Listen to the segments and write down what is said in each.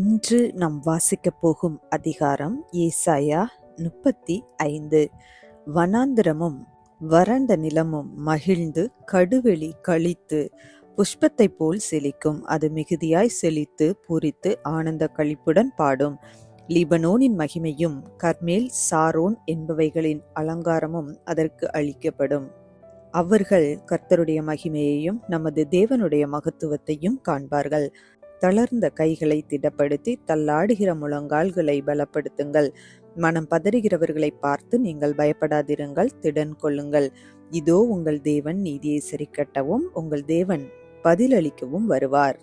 இன்று நாம் வாசிக்கப் போகும் அதிகாரம் ஏசாயா 35. வனாந்திரமும் வறண்ட நிலமும் மகிழ்ந்து கடுவெளி களித்து புஷ்பத்தைப் போல் செழிக்கும். அது மிகுதியாய் செழித்து பூரித்து ஆனந்த களிப்புடன் பாடும். லீபனோனின் மகிமையும் கர்மேல் சாரோன் என்பவைகளின் அலங்காரமும் அதற்கு அளிக்கப்படும். அவர்கள் கர்த்தருடைய மகிமையையும் நமது தேவனுடைய மகத்துவத்தையும் காண்பார்கள். தளர்ந்த கைகளை திடப்படுத்தி தள்ளாடுகிற முழங்கால்களை பலப்படுத்துங்கள். மனம் பதறுகிறவர்களை பார்த்து நீங்கள் பயப்படாதிருங்கள், திடன் கொள்ளுங்கள். இதோ உங்கள் தேவன் நீதியை சரிக்கட்டவும் உங்கள் தேவன் பதிலளிக்கவும் வருவார்.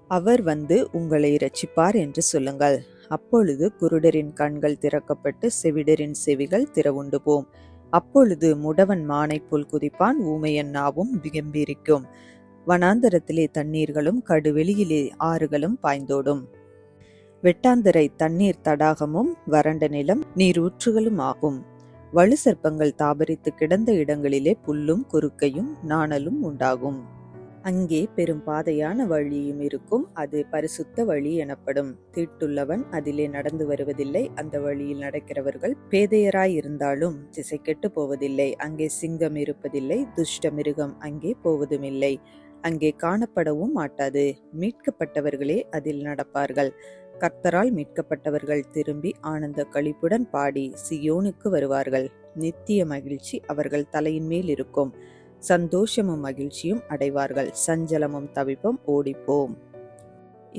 அவர் வந்து உங்களை இரட்சிப்பார் என்று சொல்லுங்கள். அப்பொழுது குருடரின் கண்கள் திறக்கப்பட்டு செவிடரின் செவிகள் திறவுண்டு போம். அப்பொழுது முடவன் மானைப் போல் குதிப்பான், ஊமையன் நாவும் கம்பீரிக்கும். வனாந்தரத்திலே தண்ணீர்களும் கடுவெளியிலே ஆறுகளும் பாய்ந்தோடும். வெட்டாந்தரை தண்ணீர் தடாகமும் வறண்ட நிலம் நீரூற்றுகளும் ஆகும். வலு சர்ப்பங்கள் தாபரித்து கிடந்த இடங்களிலே புல்லும் குறுக்கையும் நாணலும் உண்டாகும். அங்கே பெரும் பாதையான வழியும் இருக்கும். அது பரிசுத்த வழி எனப்படும். தீட்டுள்ளவன் அதிலே நடந்து வருவதில்லை. அந்த வழியில் நடக்கிறவர்கள் பேதையராயிருந்தாலும் திசை கெட்டு போவதில்லை. அங்கே சிங்கம் இருப்பதில்லை, துஷ்ட மிருகம் அங்கே போவதுமில்லை. அங்கே காணப்படவும் மாட்டாது. மீட்கப்பட்டவர்களே அதில் நடப்பார்கள். கர்த்தரால் மீட்கப்பட்டவர்கள் திரும்பி ஆனந்த களிப்புடன் பாடி சியோனுக்கு வருவார்கள். நித்திய மகிழ்ச்சி அவர்கள் தலையின் மேல் இருக்கும். சந்தோஷமும் மகிழ்ச்சியும் அடைவார்கள். சஞ்சலமும் தவிப்பும் ஓடிப்போம்.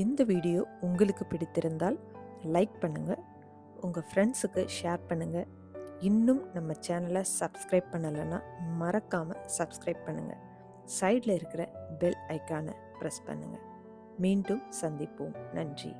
இந்த வீடியோ உங்களுக்கு பிடித்திருந்தால் லைக் பண்ணுங்க, உங்க ஃப்ரெண்ட்ஸுக்கு ஷேர் பண்ணுங்க. இன்னும் நம்ம சேனலை சப்ஸ்கிரைப் பண்ணலைன்னா மறக்காம சப்ஸ்கிரைப் பண்ணுங்க. சைடில் இருக்கிற பெல் ஐக்கானை ப்ரெஸ் பண்ணுங்க. மீண்டும் சந்திப்போம். நன்றி.